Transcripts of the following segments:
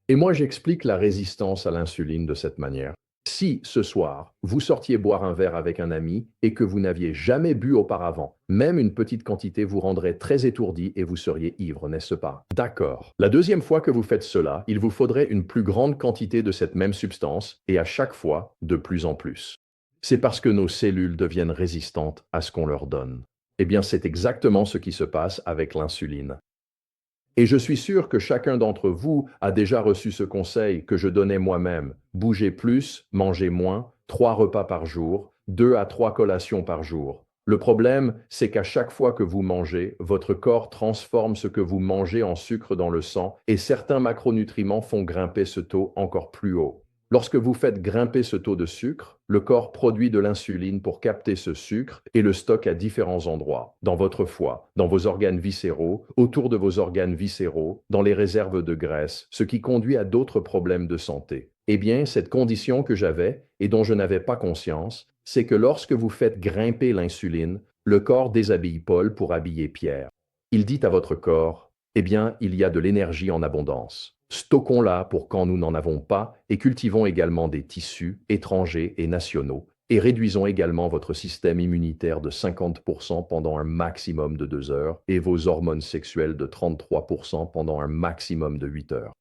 Et moi, j'explique la résistance à l'insuline de cette manière. Si, ce soir, vous sortiez boire un verre avec un ami et que vous n'aviez jamais bu auparavant, même une petite quantité vous rendrait très étourdi et vous seriez ivre, n'est-ce pas? D'accord. La deuxième fois que vous faites cela, il vous faudrait une plus grande quantité de cette même substance et à chaque fois, de plus en plus. C'est parce que nos cellules deviennent résistantes à ce qu'on leur donne. Eh bien, c'est exactement ce qui se passe avec l'insuline. Et je suis sûr que chacun d'entre vous a déjà reçu ce conseil que je donnais moi-même. Bougez plus, mangez moins, 3 repas par jour, 2 à 3 collations par jour. Le problème, c'est qu'à chaque fois que vous mangez, votre corps transforme ce que vous mangez en sucre dans le sang et certains macronutriments font grimper ce taux encore plus haut. Lorsque vous faites grimper ce taux de sucre, le corps produit de l'insuline pour capter ce sucre et le stocke à différents endroits, dans votre foie, dans vos organes viscéraux, autour de vos organes viscéraux, dans les réserves de graisse, ce qui conduit à d'autres problèmes de santé. Eh bien, cette condition que j'avais et dont je n'avais pas conscience, c'est que lorsque vous faites grimper l'insuline, le corps déshabille Paul pour habiller Pierre. Il dit à votre corps, eh bien, il y a de l'énergie en abondance. Stockons-la pour quand nous n'en avons pas et cultivons également des tissus étrangers et nationaux et réduisons également votre système immunitaire de 50% pendant un maximum de 2 heures et vos hormones sexuelles de 33% pendant un maximum de 8 heures.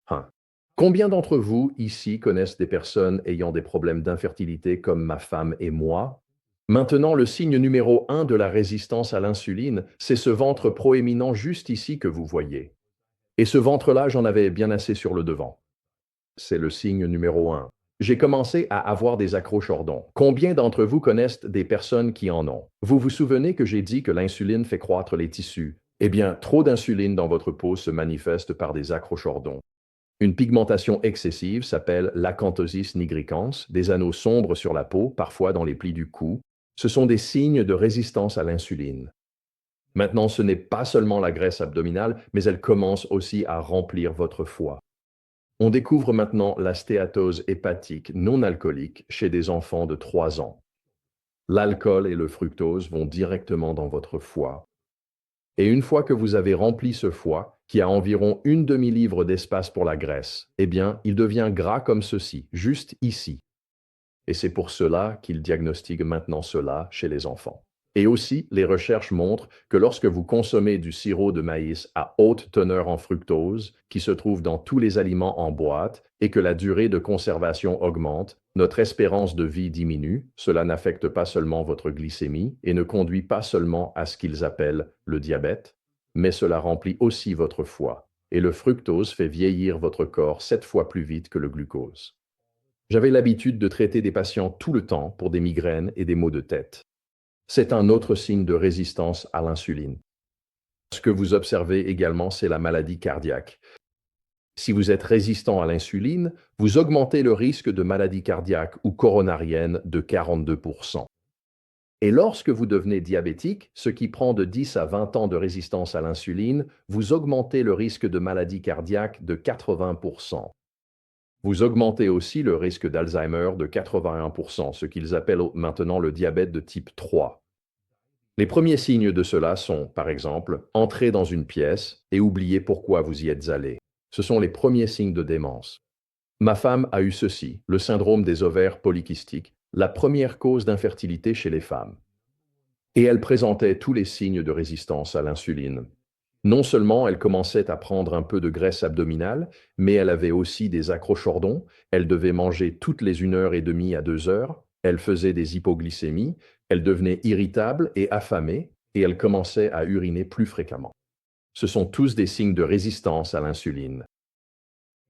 Hein. Combien d'entre vous ici connaissent des personnes ayant des problèmes d'infertilité comme ma femme et moi? Maintenant, le signe numéro un de la résistance à l'insuline, c'est ce ventre proéminent juste ici que vous voyez. Et ce ventre-là, j'en avais bien assez sur le devant. C'est le signe numéro un. J'ai commencé à avoir des accrochordons. Combien d'entre vous connaissent des personnes qui en ont? Vous vous souvenez que j'ai dit que l'insuline fait croître les tissus? Eh bien, trop d'insuline dans votre peau se manifeste par des accrochordons. Une pigmentation excessive s'appelle l'acanthosis nigricans, des anneaux sombres sur la peau, parfois dans les plis du cou. Ce sont des signes de résistance à l'insuline. Maintenant, ce n'est pas seulement la graisse abdominale, mais elle commence aussi à remplir votre foie. On découvre maintenant la stéatose hépatique non alcoolique chez des enfants de 3 ans. L'alcool et le fructose vont directement dans votre foie. Et une fois que vous avez rempli ce foie, qui a environ une demi-livre d'espace pour la graisse, eh bien, il devient gras comme ceci, juste ici. Et c'est pour cela qu'il diagnostique maintenant cela chez les enfants. Et aussi, les recherches montrent que lorsque vous consommez du sirop de maïs à haute teneur en fructose, qui se trouve dans tous les aliments en boîte, et que la durée de conservation augmente, notre espérance de vie diminue, cela n'affecte pas seulement votre glycémie et ne conduit pas seulement à ce qu'ils appellent le diabète, mais cela remplit aussi votre foie. Et le fructose fait vieillir votre corps 7 fois plus vite que le glucose. J'avais l'habitude de traiter des patients tout le temps pour des migraines et des maux de tête. C'est un autre signe de résistance à l'insuline. Ce que vous observez également, c'est la maladie cardiaque. Si vous êtes résistant à l'insuline, vous augmentez le risque de maladie cardiaque ou coronarienne de 42%. Et lorsque vous devenez diabétique, ce qui prend de 10 à 20 ans de résistance à l'insuline, vous augmentez le risque de maladie cardiaque de 80%. Vous augmentez aussi le risque d'Alzheimer de 81%, ce qu'ils appellent maintenant le diabète de type 3. Les premiers signes de cela sont, par exemple, entrer dans une pièce et oublier pourquoi vous y êtes allé. Ce sont les premiers signes de démence. Ma femme a eu ceci, le syndrome des ovaires polykystiques, la première cause d'infertilité chez les femmes. Et elle présentait tous les signes de résistance à l'insuline. Non seulement elle commençait à prendre un peu de graisse abdominale, mais elle avait aussi des accrochordons, elle devait manger toutes les 1 heure et demie à 2 heures, elle faisait des hypoglycémies, elle devenait irritable et affamée, et elle commençait à uriner plus fréquemment. Ce sont tous des signes de résistance à l'insuline.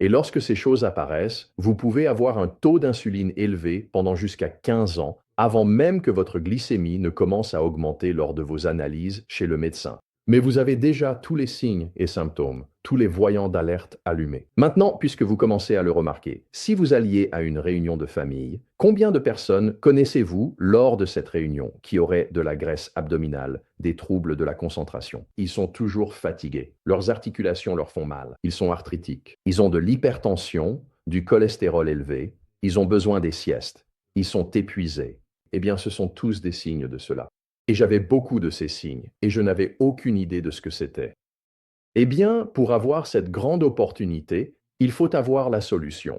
Et lorsque ces choses apparaissent, vous pouvez avoir un taux d'insuline élevé pendant jusqu'à 15 ans, avant même que votre glycémie ne commence à augmenter lors de vos analyses chez le médecin. Mais vous avez déjà tous les signes et symptômes, tous les voyants d'alerte allumés. Maintenant, puisque vous commencez à le remarquer, si vous alliez à une réunion de famille, combien de personnes connaissez-vous lors de cette réunion qui auraient de la graisse abdominale, des troubles de la concentration? Ils sont toujours fatigués, leurs articulations leur font mal, ils sont arthritiques, ils ont de l'hypertension, du cholestérol élevé, ils ont besoin des siestes, ils sont épuisés. Eh bien, ce sont tous des signes de cela. Et j'avais beaucoup de ces signes, et je n'avais aucune idée de ce que c'était. Eh bien, pour avoir cette grande opportunité, Il faut avoir la solution.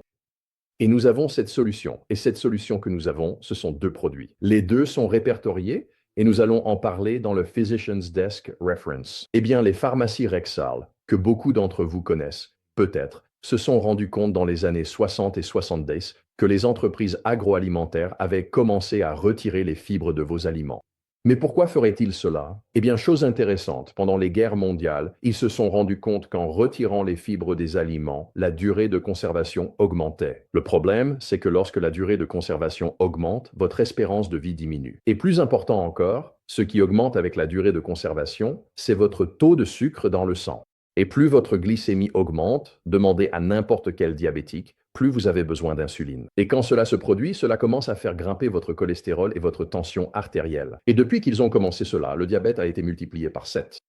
Et nous avons cette solution. Et cette solution que nous avons, ce sont deux produits. Les deux sont répertoriés et nous allons en parler dans le Physician's Desk Reference. Eh bien, les pharmacies Rexall, que beaucoup d'entre vous connaissent, peut-être, se sont rendus compte dans les années 60 et 70 que les entreprises agroalimentaires avaient commencé à retirer les fibres de vos aliments. Mais pourquoi ferait-il cela? Eh bien, chose intéressante, pendant les guerres mondiales, ils se sont rendus compte qu'en retirant les fibres des aliments, la durée de conservation augmentait. Le problème, c'est que lorsque la durée de conservation augmente, votre espérance de vie diminue. Et plus important encore, ce qui augmente avec la durée de conservation, c'est votre taux de sucre dans le sang. Et plus votre glycémie augmente, demandez à n'importe quel diabétique, plus vous avez besoin d'insuline. Et quand cela se produit, cela commence à faire grimper votre cholestérol et votre tension artérielle. Et depuis qu'ils ont commencé cela, le diabète a été multiplié par 7.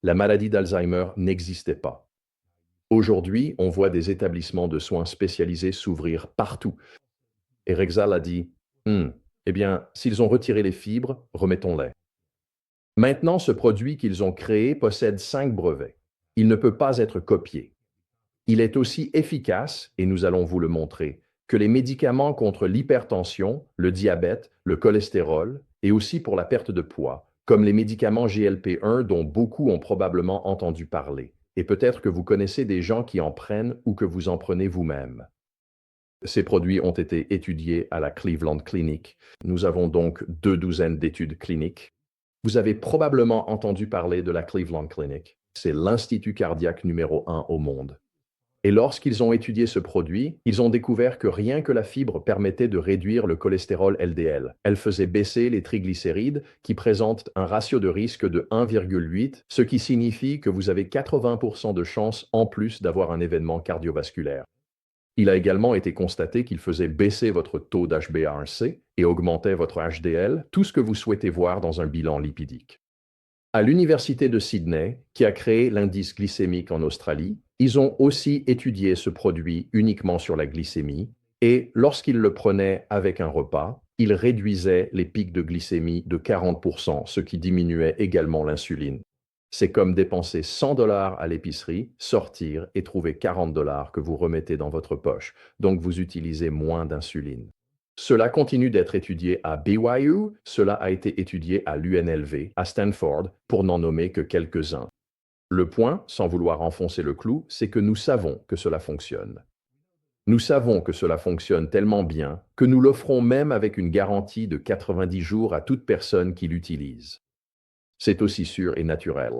La maladie d'Alzheimer n'existait pas. Aujourd'hui, on voit des établissements de soins spécialisés s'ouvrir partout. Et Rexall a dit, eh bien, s'ils ont retiré les fibres, remettons-les. Maintenant, ce produit qu'ils ont créé possède 5 brevets. Il ne peut pas être copié. Il est aussi efficace, et nous allons vous le montrer, que les médicaments contre l'hypertension, le diabète, le cholestérol, et aussi pour la perte de poids, comme les médicaments GLP-1 dont beaucoup ont probablement entendu parler. Et peut-être que vous connaissez des gens qui en prennent ou que vous en prenez vous-même. Ces produits ont été étudiés à la Cleveland Clinic. Nous avons donc 2 douzaines d'études cliniques. Vous avez probablement entendu parler de la Cleveland Clinic. C'est l'institut cardiaque numéro 1 au monde. Et lorsqu'ils ont étudié ce produit, ils ont découvert que rien que la fibre permettait de réduire le cholestérol LDL. Elle faisait baisser les triglycérides qui présentent un ratio de risque de 1,8, ce qui signifie que vous avez 80% de chances en plus d'avoir un événement cardiovasculaire. Il a également été constaté qu'il faisait baisser votre taux d'HbA1c et augmentait votre HDL, tout ce que vous souhaitez voir dans un bilan lipidique. À l'Université de Sydney, qui a créé l'indice glycémique en Australie, ils ont aussi étudié ce produit uniquement sur la glycémie et lorsqu'ils le prenaient avec un repas, ils réduisaient les pics de glycémie de 40%, ce qui diminuait également l'insuline. C'est comme dépenser 100 $ à l'épicerie, sortir et trouver 40 $ que vous remettez dans votre poche. Donc vous utilisez moins d'insuline. Cela continue d'être étudié à BYU, cela a été étudié à l'UNLV, à Stanford, pour n'en nommer que quelques-uns. Le point, sans vouloir enfoncer le clou, c'est que nous savons que cela fonctionne. Nous savons que cela fonctionne tellement bien que nous l'offrons même avec une garantie de 90 jours à toute personne qui l'utilise. C'est aussi sûr et naturel.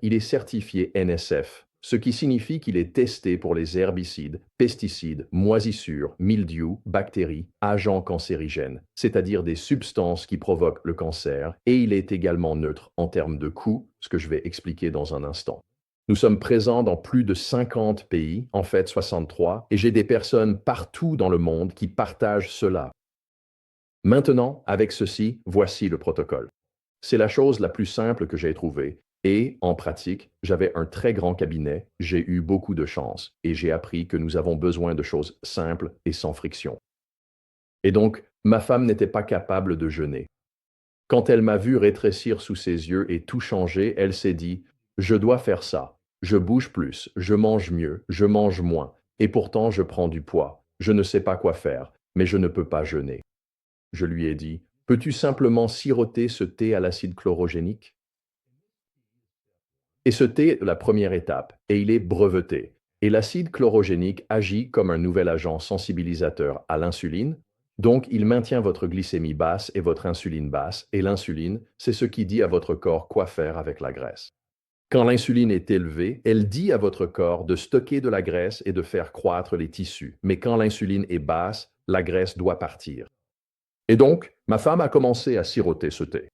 Il est certifié NSF, ce qui signifie qu'il est testé pour les herbicides, pesticides, moisissures, mildiou, bactéries, agents cancérigènes, c'est-à-dire des substances qui provoquent le cancer, et il est également neutre en termes de coût, ce que je vais expliquer dans un instant. Nous sommes présents dans plus de 50 pays, en fait 63, et j'ai des personnes partout dans le monde qui partagent cela. Maintenant, avec ceci, voici le protocole. C'est la chose la plus simple que j'ai trouvée. Et, en pratique, j'avais un très grand cabinet, j'ai eu beaucoup de chance et j'ai appris que nous avons besoin de choses simples et sans friction. Et donc, ma femme n'était pas capable de jeûner. Quand elle m'a vu rétrécir sous ses yeux et tout changer, elle s'est dit, je dois faire ça. Je bouge plus, je mange mieux, je mange moins, et pourtant je prends du poids. Je ne sais pas quoi faire, mais je ne peux pas jeûner. Je lui ai dit, peux-tu simplement siroter ce thé à l'acide chlorogénique? Et ce thé est la première étape, et il est breveté. Et l'acide chlorogénique agit comme un nouvel agent sensibilisateur à l'insuline, donc il maintient votre glycémie basse et votre insuline basse, et l'insuline, c'est ce qui dit à votre corps quoi faire avec la graisse. Quand l'insuline est élevée, elle dit à votre corps de stocker de la graisse et de faire croître les tissus, mais quand l'insuline est basse, la graisse doit partir. Et donc, ma femme a commencé à siroter ce thé.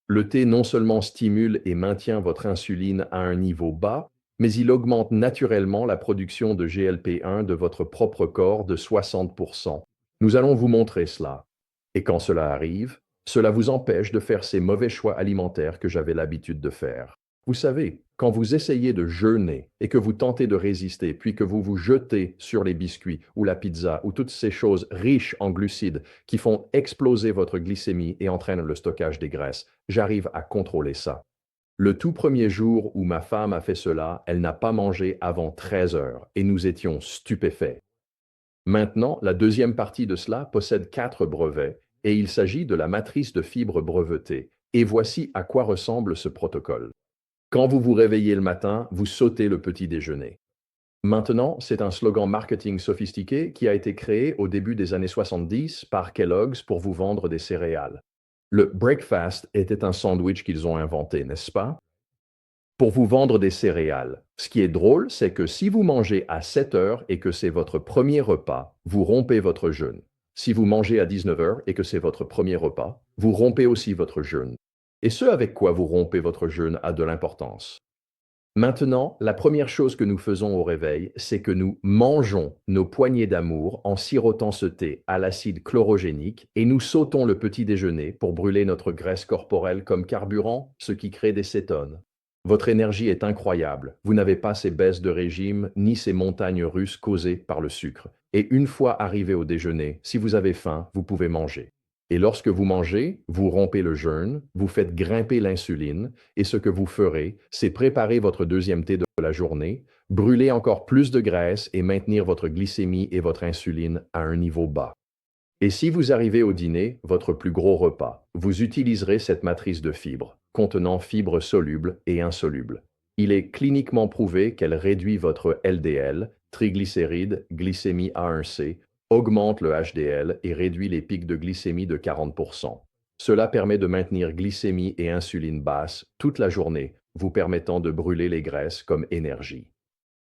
Le thé non seulement stimule et maintient votre insuline à un niveau bas, mais il augmente naturellement la production de GLP-1 de votre propre corps de 60%. Nous allons vous montrer cela. Et quand cela arrive, cela vous empêche de faire ces mauvais choix alimentaires que j'avais l'habitude de faire. Vous savez, quand vous essayez de jeûner et que vous tentez de résister, puis que vous vous jetez sur les biscuits ou la pizza ou toutes ces choses riches en glucides qui font exploser votre glycémie et entraînent le stockage des graisses, j'arrive à contrôler ça. Le tout premier jour où ma femme a fait cela, elle n'a pas mangé avant 13 heures et nous étions stupéfaits. Maintenant, la deuxième partie de cela possède 4 brevets et il s'agit de la matrice de fibres brevetée. Et voici à quoi ressemble ce protocole. Quand vous vous réveillez le matin, vous sautez le petit déjeuner. Maintenant, c'est un slogan marketing sophistiqué qui a été créé au début des années 70 par Kellogg's pour vous vendre des céréales. Le breakfast était un sandwich qu'ils ont inventé, n'est-ce pas? Pour vous vendre des céréales. Ce qui est drôle, c'est que si vous mangez à 7 heures et que c'est votre premier repas, vous rompez votre jeûne. Si vous mangez à 19 heures et que c'est votre premier repas, vous rompez aussi votre jeûne. Et ce avec quoi vous rompez votre jeûne a de l'importance. Maintenant, la première chose que nous faisons au réveil, c'est que nous mangeons nos poignées d'amour en sirotant ce thé à l'acide chlorogénique et nous sautons le petit déjeuner pour brûler notre graisse corporelle comme carburant, ce qui crée des cétones. Votre énergie est incroyable. Vous n'avez pas ces baisses de régime ni ces montagnes russes causées par le sucre. Et une fois arrivé au déjeuner, si vous avez faim, vous pouvez manger. Et lorsque vous mangez, vous rompez le jeûne, vous faites grimper l'insuline, et ce que vous ferez, c'est préparer votre deuxième thé de la journée, brûler encore plus de graisse et maintenir votre glycémie et votre insuline à un niveau bas. Et si vous arrivez au dîner, votre plus gros repas, vous utiliserez cette matrice de fibres, contenant fibres solubles et insolubles. Il est cliniquement prouvé qu'elle réduit votre LDL, triglycérides, glycémie A1C, augmente le HDL et réduit les pics de glycémie de 40%. Cela permet de maintenir glycémie et insuline basse toute la journée, vous permettant de brûler les graisses comme énergie.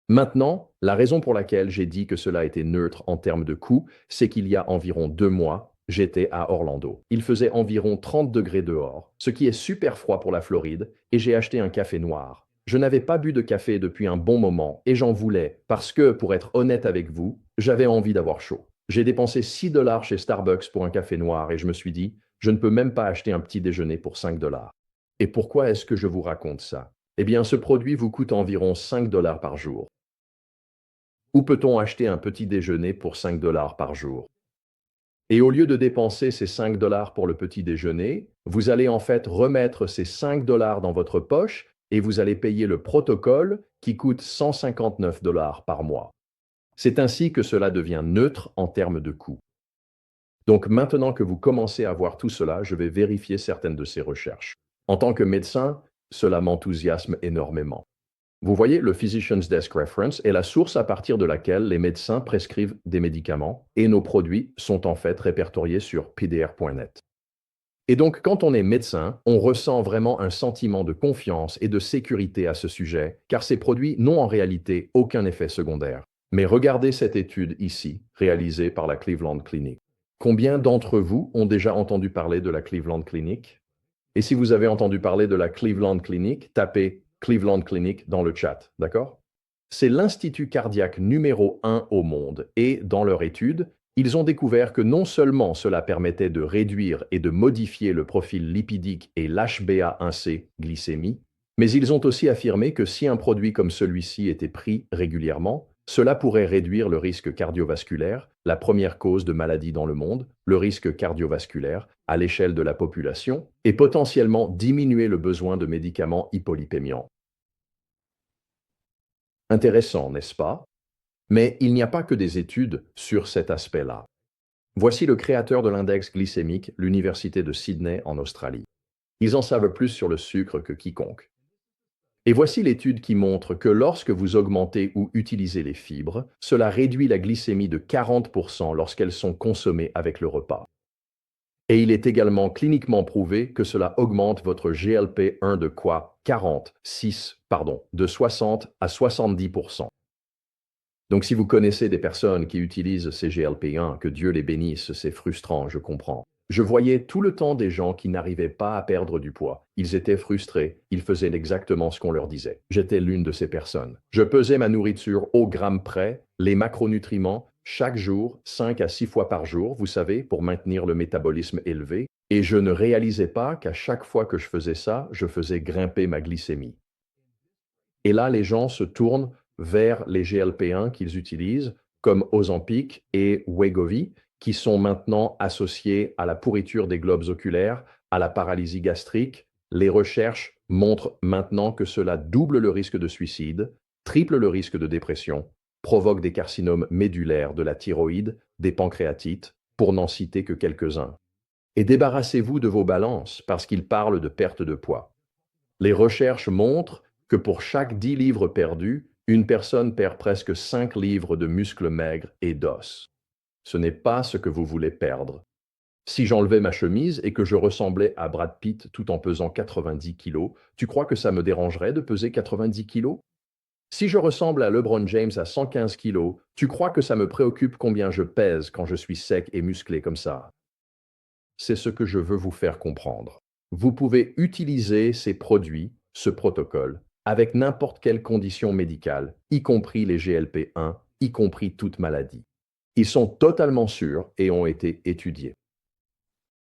Maintenant, la raison pour laquelle j'ai dit que cela était neutre en termes de coût, c'est qu'il y a environ 2 mois, j'étais à Orlando. Il faisait environ 30 degrés dehors, ce qui est super froid pour la Floride, et j'ai acheté un café noir. Je n'avais pas bu de café depuis un bon moment, et j'en voulais, parce que, pour être honnête avec vous, j'avais envie d'avoir chaud. J'ai dépensé 6 dollars chez Starbucks pour un café noir, et je me suis dit, je ne peux même pas acheter un petit déjeuner pour 5 dollars. Et pourquoi est-ce que je vous raconte ça? Eh bien, ce produit vous coûte environ 5 dollars par jour. Où peut-on acheter un petit déjeuner pour 5 dollars par jour? Et au lieu de dépenser ces 5 dollars pour le petit déjeuner, vous allez en fait remettre ces 5 dollars dans votre poche et vous allez payer le protocole qui coûte 159 dollars par mois. C'est ainsi que cela devient neutre en termes de coût. Donc maintenant que vous commencez à voir tout cela, je vais vérifier certaines de ces recherches. En tant que médecin, cela m'enthousiasme énormément. Vous voyez, le Physician's Desk Reference est la source à partir de laquelle les médecins prescrivent des médicaments et nos produits sont en fait répertoriés sur pdr.net. Et donc, quand on est médecin, on ressent vraiment un sentiment de confiance et de sécurité à ce sujet, car ces produits n'ont en réalité aucun effet secondaire. Mais regardez cette étude ici, réalisée par la Cleveland Clinic. Combien d'entre vous ont déjà entendu parler de la Cleveland Clinic? Et si vous avez entendu parler de la Cleveland Clinic, tapez Cleveland Clinic dans le chat, d'accord? C'est l'institut cardiaque numéro 1 au monde et, dans leur étude, ils ont découvert que non seulement cela permettait de réduire et de modifier le profil lipidique et l'HbA1c, glycémie, mais ils ont aussi affirmé que si un produit comme celui-ci était pris régulièrement, cela pourrait réduire le risque cardiovasculaire, la première cause de maladie dans le monde, le risque cardiovasculaire à l'échelle de la population, et potentiellement diminuer le besoin de médicaments hypolipémiants. Intéressant, n'est-ce pas? Mais il n'y a pas que des études sur cet aspect-là. Voici le créateur de l'index glycémique, l'Université de Sydney en Australie. Ils en savent plus sur le sucre que quiconque. Et voici l'étude qui montre que lorsque vous augmentez ou utilisez les fibres, cela réduit la glycémie de 40% lorsqu'elles sont consommées avec le repas. Et il est également cliniquement prouvé que cela augmente votre GLP-1 de quoi? 60 à 70%. Donc si vous connaissez des personnes qui utilisent ces GLP-1, que Dieu les bénisse, c'est frustrant, je comprends. Je voyais tout le temps des gens qui n'arrivaient pas à perdre du poids. Ils étaient frustrés, ils faisaient exactement ce qu'on leur disait. J'étais l'une de ces personnes. Je pesais ma nourriture au gramme près, les macronutriments, chaque jour, 5 à 6 fois par jour, vous savez, pour maintenir le métabolisme élevé, et je ne réalisais pas qu'à chaque fois que je faisais ça, je faisais grimper ma glycémie. Et là, les gens se tournent vers les GLP-1 qu'ils utilisent, comme Ozempic et Wegovy, qui sont maintenant associés à la pourriture des globes oculaires, à la paralysie gastrique. Les recherches montrent maintenant que cela double le risque de suicide, triple le risque de dépression, provoque des carcinomes médulaires de la thyroïde, des pancréatites, pour n'en citer que quelques-uns. Et débarrassez-vous de vos balances parce qu'ils parlent de perte de poids. Les recherches montrent que pour chaque 10 livres perdus, une personne perd presque 5 livres de muscles maigres et d'os. Ce n'est pas ce que vous voulez perdre. Si j'enlevais ma chemise et que je ressemblais à Brad Pitt tout en pesant 90 kilos, tu crois que ça me dérangerait de peser 90 kilos? Si je ressemble à LeBron James à 115 kilos, tu crois que ça me préoccupe combien je pèse quand je suis sec et musclé comme ça? C'est ce que je veux vous faire comprendre. Vous pouvez utiliser ces produits, ce protocole, avec n'importe quelle condition médicale, y compris les GLP-1, y compris toute maladie. Ils sont totalement sûrs et ont été étudiés.